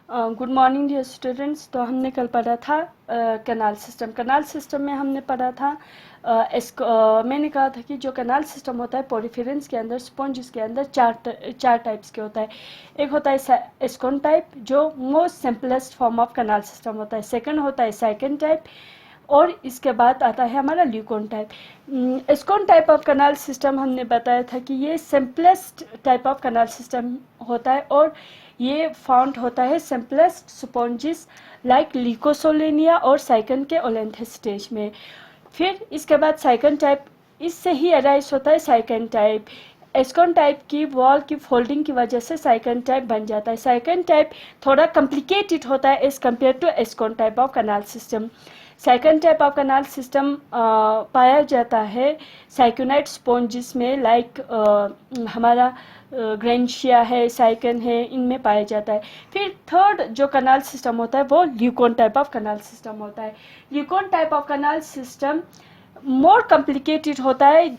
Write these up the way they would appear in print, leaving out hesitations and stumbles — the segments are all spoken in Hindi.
Good morning dear students. तो हमने कल पढ़ा था कैनाल सिस्टम। कैनाल सिस्टम में हमने पढ़ा था मैंने कहा था कि जो कैनाल सिस्टम होता है पोरिफेरेंस के अंदर, स्पॉन्ज के अंदर चार टाइप्स के होता है। एक होता है एस्कोन टाइप, जो most simplest form of canal system होता है। सेकंड होता है साइकन टाइप, और इसके बाद आता है हमारा leucon type. Ascon type of canal system हमने बताया था कि ये simplest type of canal system होता है, और ये फाउंड होता है सिंपलेस्ट स्पॉन्जिस लाइक लिकोसोलेनिया और साइकन के ओलेंथस स्टेज में। फिर इसके बाद साइकन टाइप, इससे ही अराइज होता है साइकन टाइप। एस्कोन टाइप की वॉल की फोल्डिंग की वजह से साइकन टाइप बन जाता है। साइकन टाइप थोड़ा कॉम्प्लिकेटेड होता है as compared to ascon type of canal system. Sycon type of canal system पाया जाता है साइकोनाइट स्पॉन्जिस में, लाइक हमारा ग्रेंशिया है, साइकन है, इनमें पाया जाता है। फिर थर्ड जो कैनाल सिस्टम होता है वो leucon type of canal system होता है। Leucon type of canal system more complicated होता है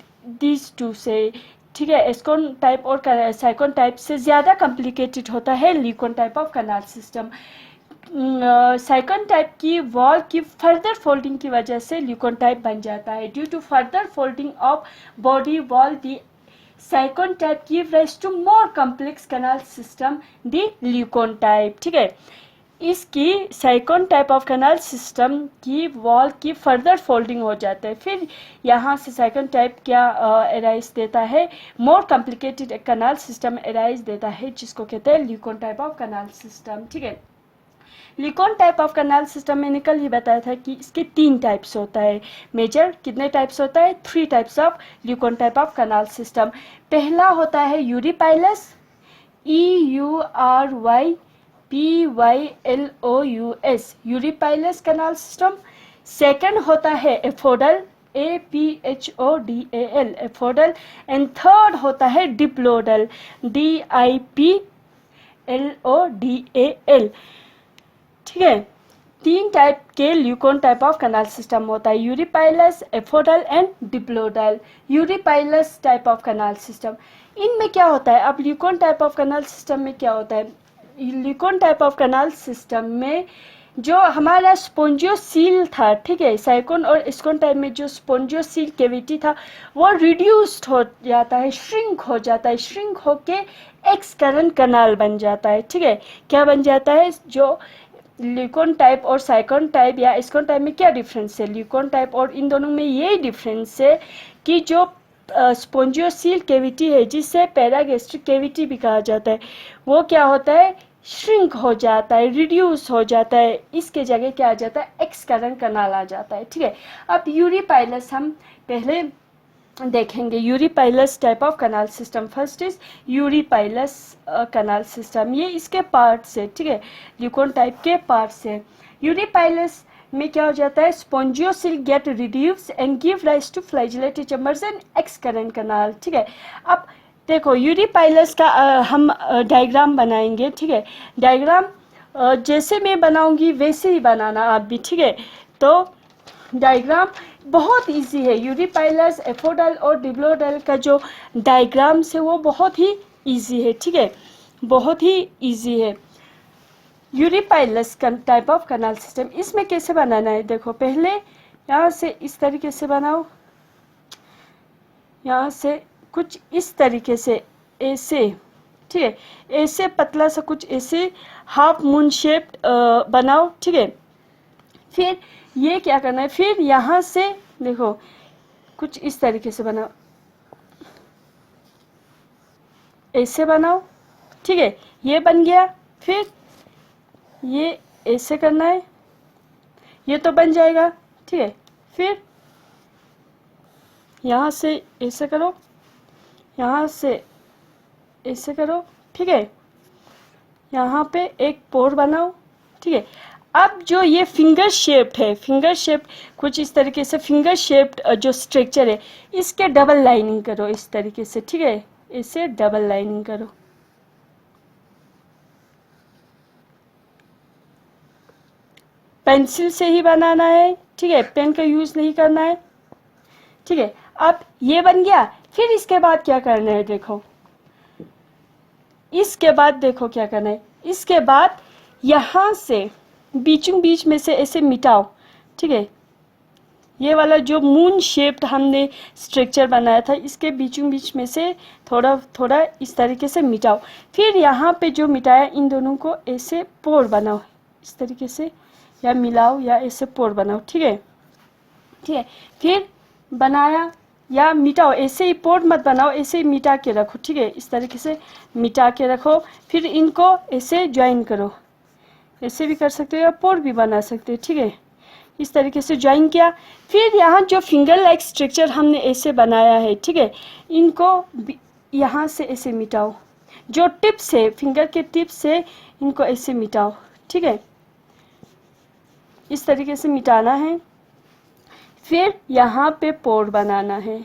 दीज टू से, ठीक है। एस्कोन टाइप और साइकोन टाइप से ज़्यादा कॉम्प्लिकेटेड होता है leucon type of canal system. Sycon type की वॉल की फर्दर फोल्डिंग की वजह से ल्यूकोन टाइप बन जाता है। Due to further folding of body wall the sycon type give rise to more complex canal system the ल्यूकोन type, ठीक है। इसकी साइकन टाइप ऑफ कैनाल सिस्टम की वॉल की फर्दर फोल्डिंग हो जाता है। फिर यहाँ से साइकन टाइप क्या एराइज देता है, more complicated canal system arise देता है, जिसको कहते हैं ल्यूकोन टाइप ऑफ कैनाल सिस्टम, ठीक है। Leucon type of canal system मैंने कल ही बताया था कि इसके 3 टाइप्स होता है। मेजर कितने टाइप्स होता है? 3 types of leucon type of canal system. पहला होता है eurypylous, EURYPYLOUS, eurypylous canal system. Second होता है aphodal, APHODAL, aphodal. And third होता है डिप्लोडल, DIPLODAL, ठीक है। 3 टाइप के leucon type of canal system होता है, eurypylous, aphodal and diplodal. Eurypylous type of canal system, इनमें क्या होता है? अब leucon type of canal system में क्या होता है? Leucon type of canal system में जो हमारा स्पोंजियोसील था, ठीक है, साइकोन और एस्कोन टाइप में जो स्पोंजियोसील कैविटी था वो रिड्यूस्ड हो जाता है, श्रिंक हो जाता है। श्रिंक होके एक्सकरेंट कैनाल बन जाता है, ठीक है। क्या बन जाता है? जो ल्यूकोन टाइप और साइकोन टाइप या एस्कोन टाइप में क्या डिफरेंस है? ल्यूकोन टाइप और इन दोनों में यही डिफरेंस है कि जो स्पोंजियोसील कैविटी है, जिसे पैरागैस्ट्रिक कैविटी भी कहा जाता है, वो क्या होता है? श्रिंक हो जाता है, रिड्यूस हो जाता है। इसके जगह क्या आ जाता है? एक्सकरेंट कैनाल आ जाता है, ठीक है। अब यूरीपाइलस हम पहले देखेंगे। Eurypylous type of canal system, first is eurypylous canal system. ये इसके पार्ट्स है, ठीक है, ल्यूकोन टाइप के पार्ट्स है। यूरीपाइलस में क्या हो जाता है? Spongocoel get reduce and give rise to flagellated chambers and excurrent canal, ठीक है। अब देखो यूरीपाइलस का हम डायग्राम बनाएंगे, ठीक है। डायग्राम जैसे मैं बनाऊंगी वैसे ही बनाना आप भी, ठीक है। तो डायग्राम बहुत इजी है। यूरीपाइलस, एफोडल और डिप्लोडल का जो डायग्राम है वो बहुत ही इजी है, ठीक है, बहुत ही इजी है। यूरीपाइलस टाइप ऑफ कैनाल सिस्टम, इसमें कैसे बनाना है? देखो, पहले यहाँ से इस तरीके से बनाओ, यहाँ से कुछ इस तरीके से, ऐसे, ठीक है, ऐसे पतला सा कुछ ऐसे हाफ मून शेप बनाओ, ठीक है। फिर ये क्या करना है? फिर यहाँ से देखो कुछ इस तरीके से बनाओ, ऐसे बनाओ, ठीक है, ये बन गया। फिर ये ऐसे करना है, ये तो बन जाएगा, ठीक है। फिर यहाँ से ऐसे करो, यहाँ से ऐसे करो, ठीक है। यहाँ पे एक पोर बनाओ, ठीक है। अब जो ये फिंगर शेप है, फिंगर शेप कुछ इस तरीके से, फिंगर शेप्ड जो स्ट्रक्चर है, इसके डबल लाइनिंग करो इस तरीके से, ठीक है, इसे डबल लाइनिंग करो। पेंसिल से ही बनाना है, ठीक है, पेन का यूज नहीं करना है, ठीक है। अब ये बन गया। फिर इसके बाद क्या करना है? देखो, इसके बाद देखो क्या करना है। इसके बाद यहाँ से बीचों बीच में से ऐसे मिटाओ, ठीक है। ये वाला जो मून शेप्ड हमने स्ट्रक्चर बनाया था, इसके बीचों बीच में से थोड़ा थोड़ा इस तरीके से मिटाओ। फिर यहाँ पे जो मिटाया इन दोनों को ऐसे पोर बनाओ, इस तरीके से, या मिलाओ या ऐसे पोर बनाओ, ठीक है, ठीक है। फिर बनाया या मिटाओ, ऐसे ही पोर मत बनाओ, ऐसे ही मिटा के रखो, ठीक है, इस तरीके से मिटा के रखो। फिर इनको ऐसे ज्वाइन करो, ऐसे भी कर सकते हो या पोर भी बना सकते हो, ठीक है। इस तरीके से ज्वाइन किया। फिर यहाँ जो फिंगर लाइक स्ट्रक्चर हमने ऐसे बनाया है, ठीक है, इनको यहाँ से ऐसे मिटाओ, जो टिप्स है फिंगर के टिप से इनको ऐसे मिटाओ, ठीक है, इस तरीके से मिटाना है। फिर यहाँ पे पोर बनाना है।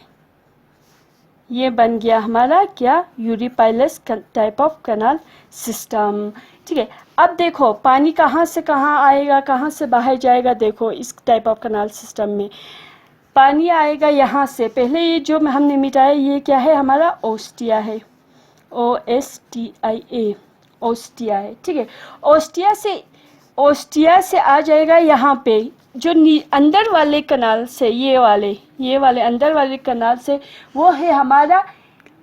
ये बन गया हमारा क्या, यूरिपाइलस टाइप ऑफ कैनाल सिस्टम, ठीक है। अब देखो पानी कहाँ से कहाँ आएगा, कहाँ से बाहर जाएगा। देखो इस टाइप ऑफ कैनाल सिस्टम में पानी आएगा यहाँ से। पहले ये जो हमने मिटाया ये क्या है, हमारा ओस्टिया है, OSTIA, ओस्टिया है, ठीक है। ओस्टिया से आ जाएगा यहाँ पे, जो अंदर वाले कनाल से, ये वाले अंदर वाले कनाल से, वो है हमारा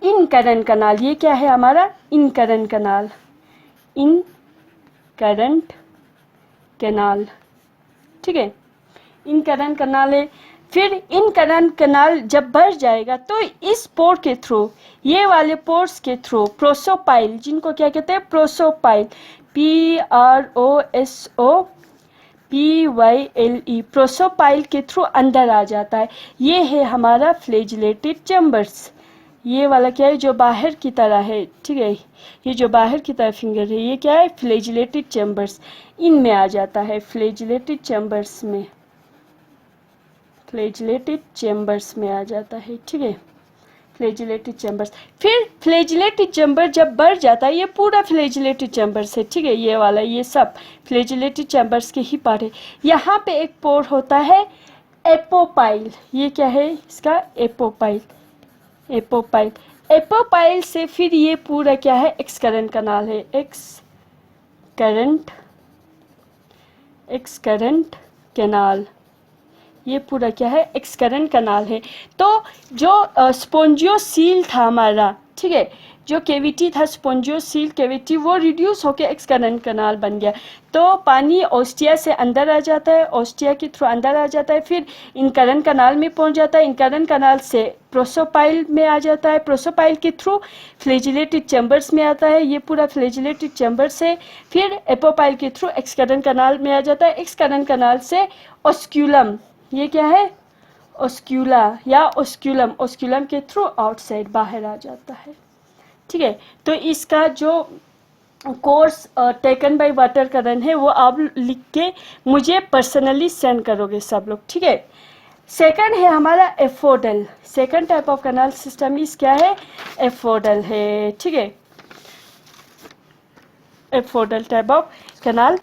इनकरंट कनाल। ये क्या है हमारा, इनकरंट कनाल, इनकरंट कैनाल, ठीक है, इनकरंट कनाल है। फिर इनकरंट कनाल जब बढ़ जाएगा तो इस पोर के थ्रू, ये वाले पोर्स के थ्रू प्रोसोपाइल, जिनको क्या कहते हैं, प्रोसोपाइल, PROSOPYLE, प्रोसोपाइल के थ्रू अंदर आ जाता है। ये है हमारा फ्लैजिलेटेड चैम्बर्स। ये वाला क्या है, जो बाहर की तरह है, ठीक है, ये जो बाहर की तरह फिंगर है, ये क्या है, फ्लैजिलेटेड चैम्बर्स, इनमें आ जाता है, फ्लैजिलेटेड चैम्बर्स में, फ्लैजिलेटेड चैम्बर्स में आ जाता है, ठीक है, फ्लैजिलेटेड चैम्बर्स। फिर फ्लैजिलेटेड चैम्बर जब बढ़ जाता है, ये पूरा फ्लैजिलेटेड चैम्बर्स है, ठीक है, ये वाला ये सब फ्लैजिलेटेड चैम्बर्स के ही पार्ट है। यहाँ पे एक पोर होता है एपोपाइल, ये क्या है इसका, एपोपाइल, एपोपाइल, एपोपाइल से फिर ये पूरा क्या है, एक्सकरंट कनाल है, एक्सकरंट कैनाल, ये पूरा क्या है, एक्सकरंट कनाल है। तो जो स्पोंजियोसील था हमारा, ठीक है, जो केविटी था स्पोंजियोसील केविटी, वो रिड्यूस होकर एक्सकरंट कनाल बन गया। तो पानी ओस्टिया से अंदर आ जाता है, ओस्टिया के थ्रू अंदर आ जाता है, फिर इनकरंट कनाल में पहुंच जाता है, इनकरंट कनाल से प्रोसोपाइल में आ जाता है, प्रोसोपाइल के थ्रू फ्लैजिलेटेड चैम्बर्स में आता है, ये पूरा फ्लैजिलेटेड चैम्बर से फिर एपोपाइल के थ्रू एक्सकरंट कनाल में आ जाता है, एक्सकरंट कनाल से ओस्क्यूलम, ये क्या है, ओस्क्यूला या ओस्क्यूलम, ओस्क्यूलम के थ्रू आउटसाइड बाहर आ जाता है, ठीक है। तो इसका जो course taken by water current है वो आप लिख के मुझे पर्सनली सेंड करोगे सब लोग, ठीक है। सेकंड है हमारा aphodal, second type of canal system इस क्या है, एफोडल है, ठीक है, एफोडल टाइप ऑफ कैनाल।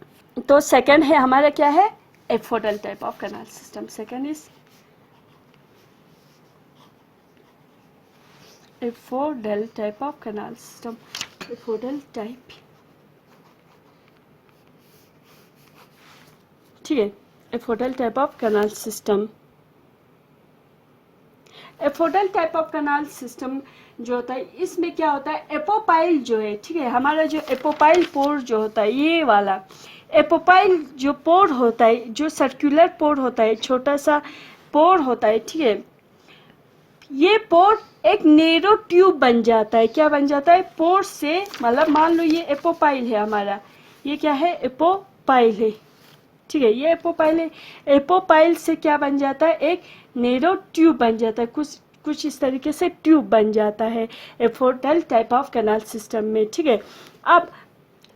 तो सेकंड है हमारा क्या है, aphodal type of canal system. Second is aphodal type of canal system, aphodal type, ठीक है, aphodal type of canal system. Aphodal type of canal system जो होता है, इसमें क्या होता है, एपोपाइल जो है, ठीक है, हमारा जो एपोपाइल पोर जो होता है, ये वाला एपोपाइल जो पोर होता है, जो सर्कुलर पोर होता है, छोटा सा पोर होता है, ठीक है, ये पोर एक नेरो ट्यूब बन जाता है। क्या बन जाता है, पोर से, मतलब मान लो ये एपोपाइल है हमारा, ये क्या है, एपोपाइल है, ठीक है, ये एपोपाइल है, एपोपाइल से क्या बन जाता है, एक नेरो ट्यूब बन जाता है, कुछ इस तरीके से ट्यूब बन जाता है aphodal type of canal system में, ठीक है। अब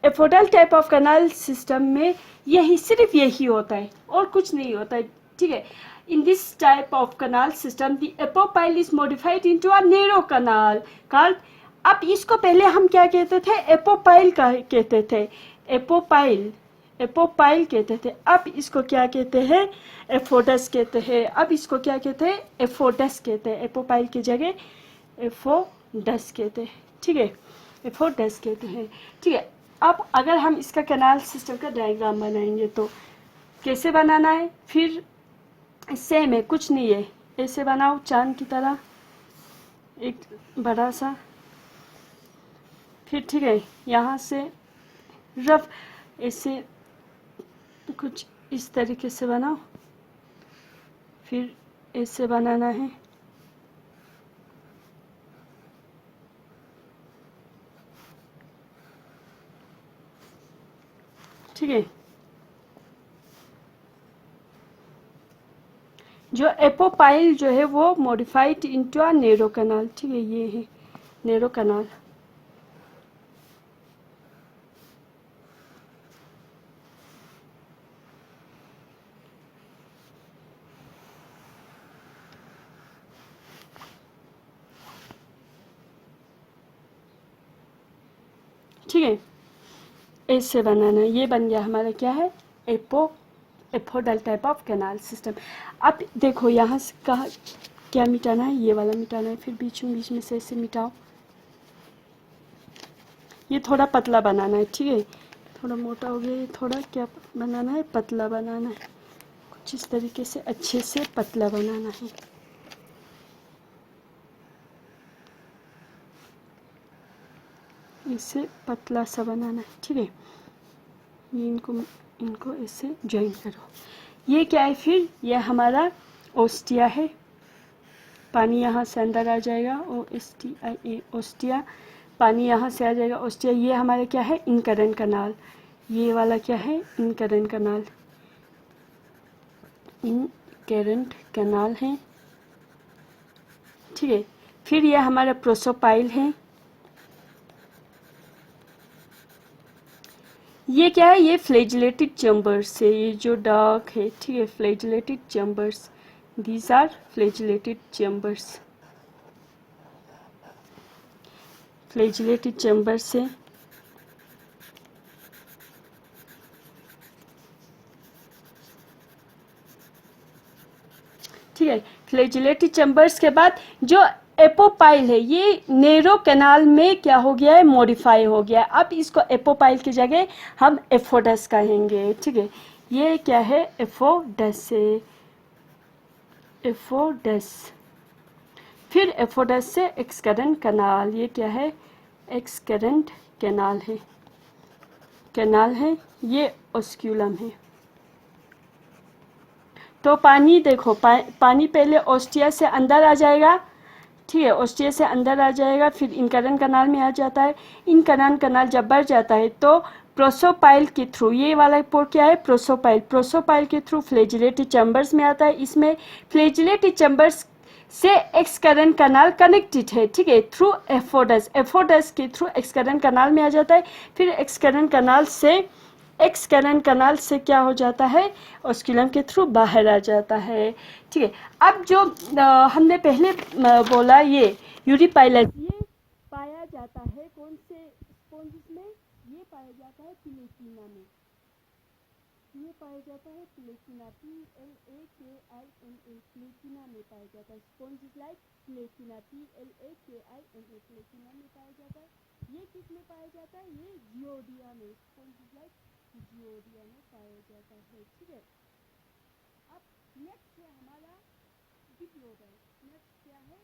एफोडल टाइप ऑफ कैनाल सिस्टम में यही, सिर्फ यही होता है और कुछ नहीं होता है, ठीक है। In this type of canal system the apopyle is modified into a narrow canal called, अब इसको पहले हम क्या कहते थे, एपोपाइल का कहते थे, एपोपाइल कहते थे, अब इसको क्या कहते हैं, एफोडस कहते हैं। अब इसको क्या कहते हैं, एफोडस कहते हैं, एपोपाइल की जगह एफोडस कहते हैं, ठीक है, एफोडस कहते हैं, ठीक है। अब अगर हम इसका कैनाल सिस्टम का डायग्राम बनाएंगे तो कैसे बनाना है, फिर सेम है, कुछ नहीं है, ऐसे बनाओ चांद की तरह एक बड़ा सा, फिर ठीक है यहाँ से रफ ऐसे कुछ इस तरीके से बनाओ, फिर ऐसे बनाना है, ठीक है। जो एपोपाइल जो है वो modified into a narrow canal, ठीक है, ये है नैरो कैनाल। ठीक है, ऐसे बनाना, ये बन गया हमारा क्या है, एपोडल टाइप ऑफ कैनाल सिस्टम। अब देखो यहाँ से कहा क्या मिटाना है, ये वाला मिटाना है, फिर बीच में से ऐसे मिटाओ, ये थोड़ा पतला बनाना है, ठीक है, थोड़ा मोटा हो गया, ये थोड़ा क्या बनाना है, पतला बनाना है, कुछ इस तरीके से अच्छे से पतला बनाना है। इसे पतला सा बनाना है, ठीक है, ये इनको ऐसे ज्वाइन करो। ये क्या है, फिर ये हमारा ओस्टिया है, पानी यहाँ से अंदर आ जाएगा, OSTIA ओस्टिया, पानी यहाँ से आ जाएगा ओस्टिया। ये हमारा क्या है, इनकरेंट कनाल, ये वाला क्या है, इनकरेंट कनाल, इनकरेंट कनाल है, ठीक है। फिर ये हमारा प्रोसोपाइल है, ये क्या है, ये फ्लैजिलेटेड चैम्बर्स है, ये जो डार्क है, ठीक है, flagellated chambers, these are flagellated chambers, flagellated chambers है। ठीक है, फ्लैजिलेटेड चैम्बर्स के बाद जो एपोपाइल है, ये नैरो कैनाल में क्या हो गया है, मॉडिफाई हो गया है। अब इसको एपोपाइल की जगह हम एफोडस कहेंगे, ठीक है। ये क्या है, एफोडस है, एफोडस। फिर एफोडस से एक्सकरेंट कैनाल, ये क्या है, एक्सकरेंट कैनाल है, कैनाल है, ये ओस्क्यूलम है। तो पानी देखो, पानी पहले ओस्टिया से अंदर आ जाएगा, ठीक है, ओस्टिया से अंदर आ जाएगा, फिर इनकरेंट कनाल में आ जाता है। इनकरेंट कनाल जब बढ़ जाता है तो प्रोसोपाइल के थ्रू, ये वाला पोर क्या है, प्रोसोपाइल, प्रोसोपाइल के थ्रू फ्लैजिलेटेड चैम्बर्स में आता है। इसमें फ्लैजिलेटेड चैम्बर्स से एक्सकरेंट कनाल कनेक्टेड है, ठीक है, थ्रू एफोडस, एफोडस के थ्रू एक्सकरेंट कनाल में आ जाता है। फिर एक्सकरेंट कनाल से क्या हो जाता है, ओस्क्यूलम के थ्रू बाहर आ जाता है, ठीक है। अब जो हमने पहले बोला, ये यूरिपाइलस, ये पाया जाता है कौन से स्पॉन्जिस में, ये पाया जाता है प्लेटिना में, ये पाया जाता है प्लेटिना, PLAKINA, प्लेटिना में पाया जाता है। Sponges like Platina, PLAKINA, Platina में पाया जाता है। ये किस में पाया जाता है, ये जियोडिया में, स्पॉन्जिस लाइक जियोडिया में पाया जाता है, ठीक है। अब नेक्स्ट है हमारा डिप्लोडल। नेक्स्ट क्या है,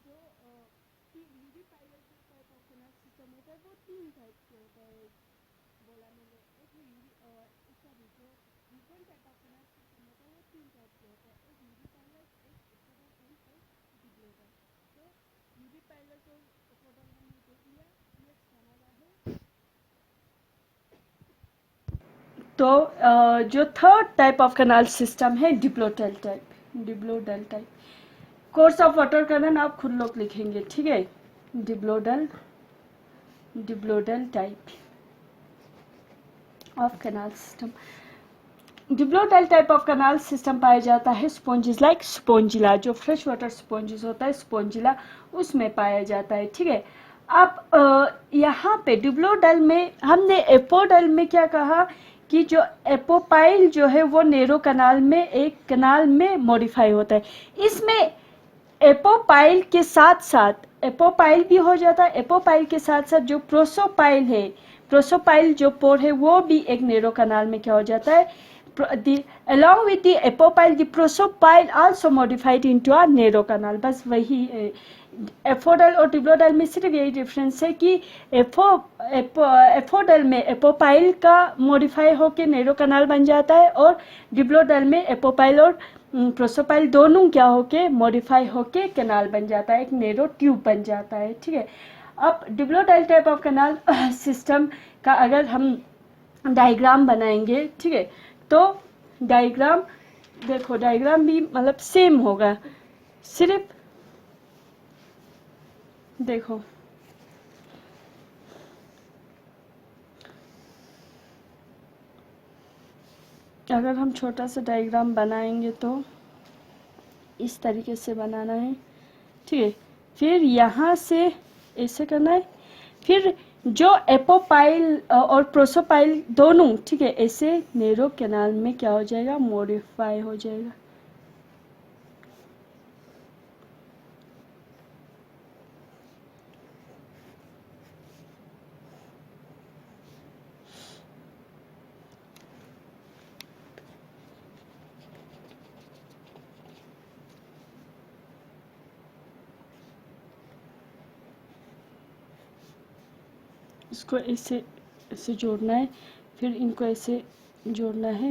जो यूरिपाइलस टाइप ऑफ कैनाल सिस्टम होता है वो 3 टाइप के होता है, बोला मैंने, एक सॉरी, जो different type of canal system होता है वो 3 टाइप के होता है, एक यूरिपाइलस, एक एपोडल एंड एक डिप्लोडल। तो यूरिपाइलस और एपोडल हमने देख लिया। नेक्स्ट हमारा है, तो जो third type of canal system है diplodal type, diplodal type. Course of water canal आप खुद लोग लिखेंगे, ठीक है, diplodal type of canal system. Diplodal type of canal system पाया जाता है स्पॉन्जिस लाइक स्पॉन्जिला, जो फ्रेश वाटर स्पॉन्जिस होता है, स्पॉन्जिला, उसमें पाया जाता है, ठीक है। अब यहाँ पे डिप्लोडल में हमने एपोडल में क्या कहा कि जो एपोपाइल जो है वो नैरो कैनाल में, एक कैनाल में मॉडिफाई होता है। इसमें एपोपाइल के साथ साथ एपोपाइल भी हो जाता है, एपोपाइल के साथ साथ जो प्रोसोपाइल है, प्रोसोपाइल जो पोर है वो भी एक नैरो कनाल में क्या हो जाता है, along with the apopyle, the prosopyle also modified into a narrow canal। बस वही एफोडल और डिप्लोडल में सिर्फ यही डिफरेंस है कि एफोडल में एपोपाइल का मॉडिफाई होके नैरो कनाल बन जाता है और डिप्लोडल में एपोपाइल और प्रोसोपाइल दोनों क्या होके मॉडिफाई होके कनाल बन जाता है, एक नैरो ट्यूब बन जाता है। ठीक है, अब डिप्लोडल टाइप ऑफ कनाल सिस्टम का अगर हम डायग्राम बनाएंगे, ठीक है, तो डायग्राम देखो, डायग्राम भी मतलब सेम होगा, सिर्फ देखो अगर हम छोटा सा डायग्राम बनाएंगे तो इस तरीके से बनाना है। ठीक है, फिर यहाँ से ऐसे करना है, फिर जो एपोपाइल और प्रोसोपाइल दोनों, ठीक है, ऐसे नैरो कैनाल में क्या हो जाएगा, मॉडिफाई हो जाएगा। इसको ऐसे ऐसे जोड़ना है, फिर इनको ऐसे जोड़ना है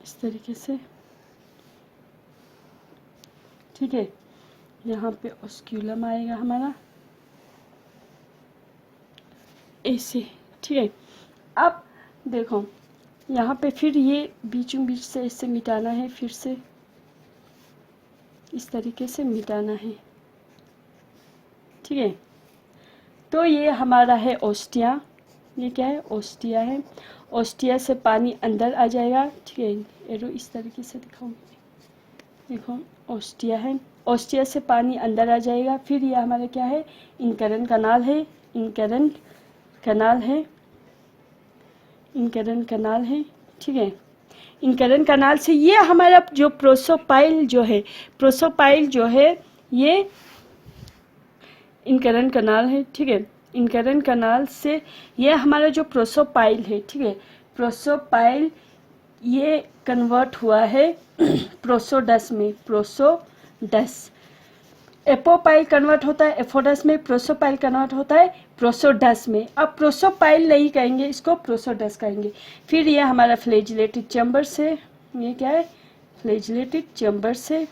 इस तरीके से। ठीक है, यहाँ पे ऑस्क्यूलम आएगा हमारा ऐसे। ठीक है, अब देखो यहाँ पे फिर ये बीचों बीच से ऐसे मिटाना है, फिर से इस तरीके से मिटाना है। ठीक है, तो ये हमारा है ओस्टिया, ये क्या है, ओस्टिया है। ओस्टिया से पानी अंदर आ जाएगा। ठीक है, एरो इस तरीके से दिखाऊंगी, देखो ओस्टिया है, ओस्टिया से पानी अंदर आ जाएगा। फिर ये हमारा क्या है, इनकरन कनाल है, इनकरन कनाल है, इनकरन कनाल है। ठीक है, इनकरन कनाल से ये हमारा जो प्रोसोपाइल जो है, प्रोसोपाइल जो है ये इनकरन कनाल है। ठीक है, इनकरन कनाल से ये हमारा जो प्रोसोपाइल है, ठीक है, प्रोसोपाइल ये कन्वर्ट हुआ है प्रोसोडस में, प्रोसोडस। एपोपाइल कन्वर्ट होता है एफोडस में, प्रोसोपाइल कन्वर्ट होता है प्रोसोडस में। अब प्रोसोपाइल नहीं कहेंगे, इसको प्रोसोडस कहेंगे। फिर ये हमारा फ्लैजिलेटेड चैम्बर से, ये क्या है, फ्लैजिलेटेड चैम्बर से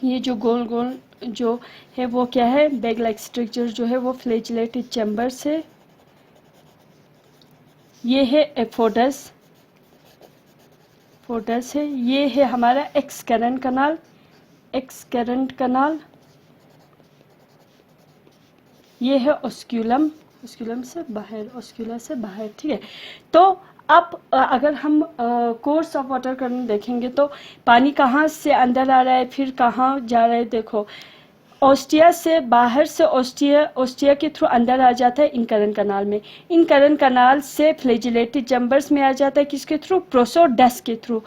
ये जो गोल गोल जो है वो क्या है, बैग लाइक स्ट्रक्चर जो है वो फ्लैजिलेटेड चैम्बर से। ये है एफोडस, फोडस है। ये है हमारा एक्सकरंट कनाल, एक्सकरंट कनाल। ये है ऑस्क्यूलम, ऑस्क्यूलम से बाहर, ऑस्क्यूलर से बाहर। ठीक है, तो अब अगर हम कोर्स ऑफ वाटर करंट देखेंगे तो पानी कहाँ से अंदर आ रहा है, फिर कहाँ जा रहा है। देखो ओस्टिया से बाहर से ओस्टिया के थ्रू अंदर आ जाता है इनकरन कनाल में, इनकरन कनाल से फ्लैजिलेटेड चैम्बर्स में आ जाता है, किसके थ्रू, प्रोसोडस के थ्रू।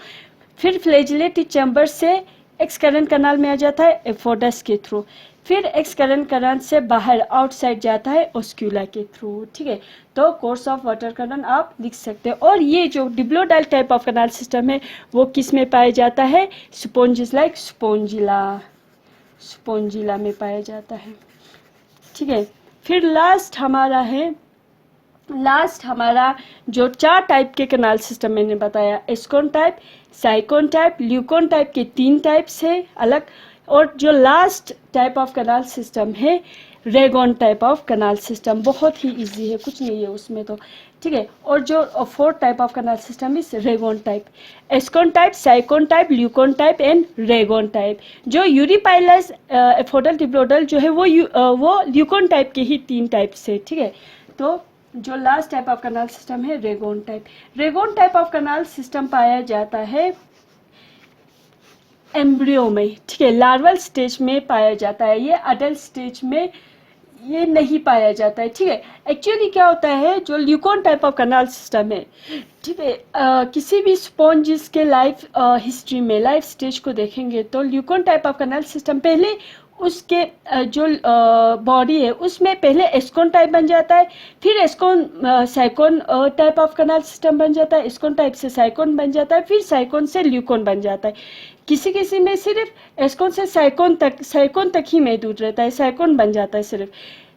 फिर फ्लैजिलेटेड चैम्बर से एक्सकरंट कनाल में आ जाता है एफोडस के थ्रू। फिर एक्सकरंट कनाल से बाहर आउटसाइड जाता है ओस्क्यूला के थ्रू। ठीक है, तो कोर्स ऑफ वाटर करंट आप लिख सकते हैं। और ये जो डिप्लोडाइल टाइप ऑफ कनाल सिस्टम है वो किस में पाया जाता है, स्पोंजिस लाइक स्पोंजिला, स्पोंजिला में पाया जाता है। ठीक है, फिर लास्ट हमारा है, लास्ट हमारा जो 4 टाइप के कनाल सिस्टम मैंने बताया, ascon type, sycon type, leucon type के 3 टाइप्स है अलग। और जो last type of canal system है rhagon type of canal system, बहुत ही इजी है, कुछ नहीं है उसमें तो। ठीक है, और जो 4 type of canal system is rhagon type, ascon type, sycon type, leucon type and rhagon type. जो यूरिपाइलस एफोडल डिप्लोडल जो है वो ल्यूकोन टाइप के ही 3 टाइप से। ठीक है, तो जो last type of canal system है rhagon type. Rhagon type of canal system पाया जाता है एम्ब्रियो में। ठीक है, लार्वल स्टेज में पाया जाता है, ये अडल्ट स्टेज में ये नहीं पाया जाता है। ठीक है, एक्चुअली क्या होता है, जो ल्यूकोन टाइप ऑफ कनाल सिस्टम है, ठीक है, किसी भी स्पॉन्जिस के लाइफ हिस्ट्री में लाइफ स्टेज को देखेंगे तो ल्यूकोन टाइप ऑफ कनाल सिस्टम पहले उसके जो बॉडी है उसमें पहले एस्कोन टाइप बन जाता है, फिर ascon sycon type of canal system बन जाता है, एस्कोन टाइप से साइकोन बन जाता है, फिर साइकोन से ल्यूकोन बन जाता है। किसी किसी में सिर्फ एस्कोन से साइकोन तक ही महदूद रहता है, साइकोन बन जाता है सिर्फ।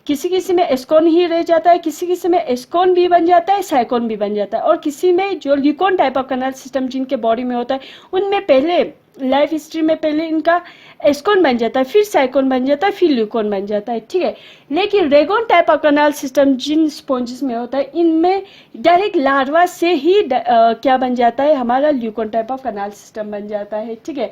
किसी किसी में एस्कोन ही रह जाता है, किसी किसी में एस्कोन भी बन जाता है, साइकोन भी बन जाता है। और किसी में जो ल्यूकोन टाइप ऑफ कनाल सिस्टम जिनके बॉडी में होता है उनमें पहले लाइफ हिस्ट्री में पहले इनका एस्कोन बन जाता है, फिर साइकोन बन जाता है, फिर ल्यूकोन बन जाता है, ठीक है। लेकिन rhagon type of canal system जिन स्पॉन्जेस में होता है इनमें डायरेक्ट लार्वा से ही क्या बन जाता है, हमारा leucon type of canal system बन जाता है, ठीक है।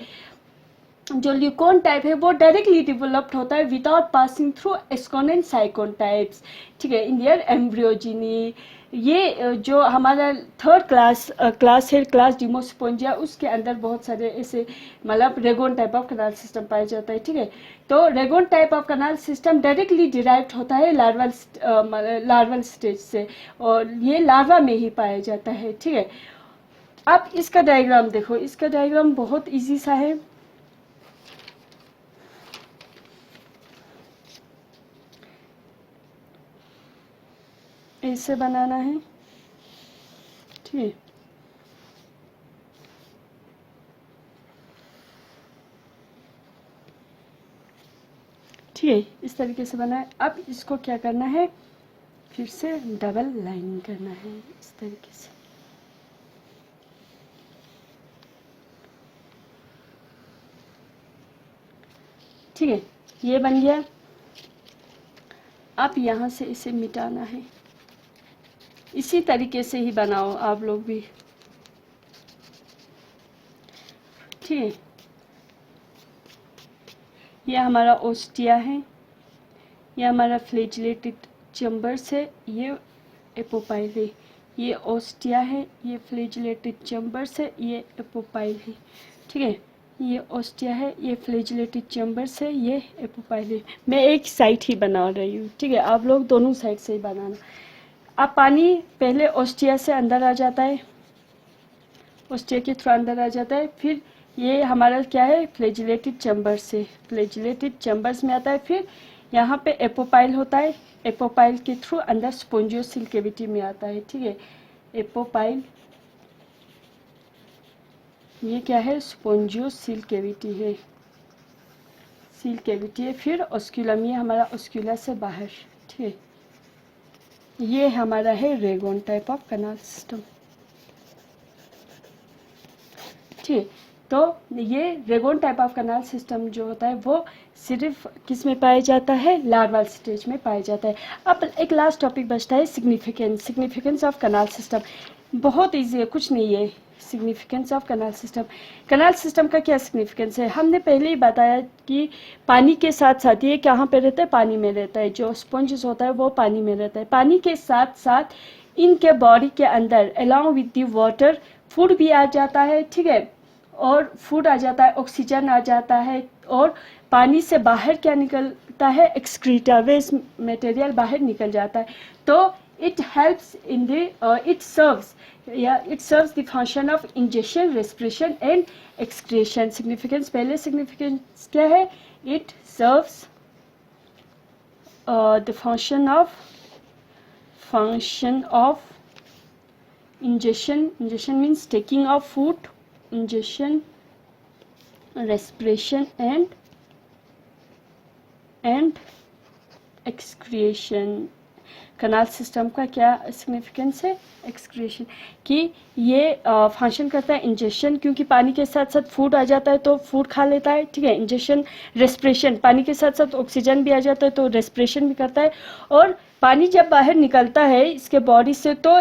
जो ल्यूकोन टाइप है वो डायरेक्टली डेवलप्ड होता है without passing through ascon and sycon types, ठीक है, इन देयर एम्ब्रियोजिनी। ये जो हमारा थर्ड क्लास है, क्लास डिमोस्पोंजिया, उसके अंदर बहुत सारे ऐसे मतलब rhagon type of canal system पाया जाता है, ठीक है। तो rhagon type of canal system directly derived होता है लार्वल स्टेज से, और ये लार्वा में ही पाया जाता है, ठीक है। अब इसका डायग्राम देखो, इसका डायग्राम बहुत ईजी सा है। ऐसे बनाना है, ठीक है। ठीक है, इस तरीके से बना है। अब इसको क्या करना है, फिर से डबल लाइन करना है इस तरीके से, ठीक है। ये बन गया। अब यहाँ से इसे मिटाना है। इसी तरीके से ही बनाओ आप लोग भी, ठीक है। ये हमारा ओस्टिया है, ये हमारा फ्लैजिलेटेड चैम्बर्स है, ये एपोपाइल है। ये ओस्टिया है, ये फ्लैजिलेटेड चैम्बर्स है, ये एपोपाइल है, ठीक है। ये ओस्टिया है, ये फ्लैजिलेटेड चैम्बर्स है, ये एपोपाइल है। मैं एक साइड ही बना रही हूँ, ठीक है, आप लोग दोनों साइड से ही बनाना। अब पानी पहले ओस्टिया से अंदर आ जाता है, ओस्टिया के थ्रू अंदर आ जाता है, फिर ये हमारा क्या है, फ्लैजिलेटेड चैम्बर्स से, फ्लैजिलेटेड चैम्बर्स में आता है, फिर यहाँ पे एपोपाइल होता है, एपोपाइल के थ्रू अंदर स्पोंजियोसिल कैविटी में आता है, ठीक है। एपोपाइल ये क्या है, स्पोंजियोसिल कैविटी है, सील कैविटी है। फिर ऑस्क्यूलम, ये हमारा ऑस्क्यूला से बाहर, ठीक है। ये हमारा है rhagon type of canal system, ठीक है। तो ये रेगोन टाइप ऑफ कनाल सिस्टम जो होता है वो सिर्फ किस में पाया जाता है, लार्वल स्टेज में पाया जाता है। अब एक लास्ट टॉपिक बचता है सिग्निफिकेंस ऑफ कनाल सिस्टम। बहुत इजी है, कुछ नहीं है। सिग्निफिकेंस ऑफ कनाल सिस्टम का क्या सिग्निफिकेंस है, हमने पहले ही बताया कि पानी के साथ साथ ये कहाँ पे रहता है, पानी में रहता है। जो स्पंजेस होता है वो पानी में रहता है। पानी के साथ साथ इनके बॉडी के अंदर along with the water food भी आ जाता है, ठीक है। और फूड आ जाता है, ऑक्सीजन आ जाता है, और पानी से बाहर क्या निकलता है, एक्सक्रीटा, वेस्ट मटेरियल बाहर निकल जाता है। तो it helps in the it serves the function of ingestion, respiration and excretion. Significance, पहले significance क्या है, it serves the function of ingestion means taking of food, ingestion, respiration and excretion. Canal system का क्या सिग्निफिकेंस है, एक्सक्रीशन, कि ये फंक्शन करता है इंजेक्शन, क्योंकि पानी के साथ साथ फूड आ जाता है तो फूड खा लेता है, ठीक है। इंजेक्शन, रेस्पिरेशन, पानी के साथ साथ ऑक्सीजन भी आ जाता है तो रेस्पिरेशन भी करता है। और पानी जब बाहर निकलता है इसके बॉडी से तो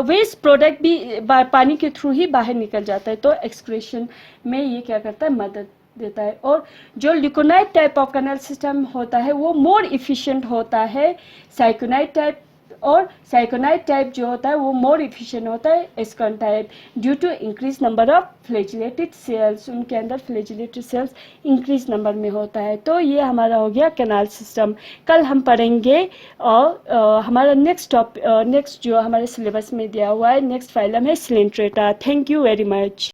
वेस्ट प्रोडक्ट भी पानी के थ्रू ही बाहर निकल जाता है, तो एक्सक्रीशन में ये क्या करता है, मदद देता है। और जो ल्यूकोनाइट टाइप ऑफ कनाल सिस्टम होता है वो मोर इफिशिएंट होता है साइकोनाइट टाइप, और साइकोनाइट टाइप जो होता है वो मोर इफिशिएंट होता है ascon type, due to increase number of flagellated cells. उनके अंदर फ्लैजिलेटेड सेल्स इंक्रीज नंबर में होता है। तो ये हमारा हो गया कनाल सिस्टम। कल हम पढ़ेंगे और हमारा नेक्स्ट जो हमारे सिलेबस में दिया हुआ है, नेक्स्ट फाइलम है Coelenterata. Thank you very much.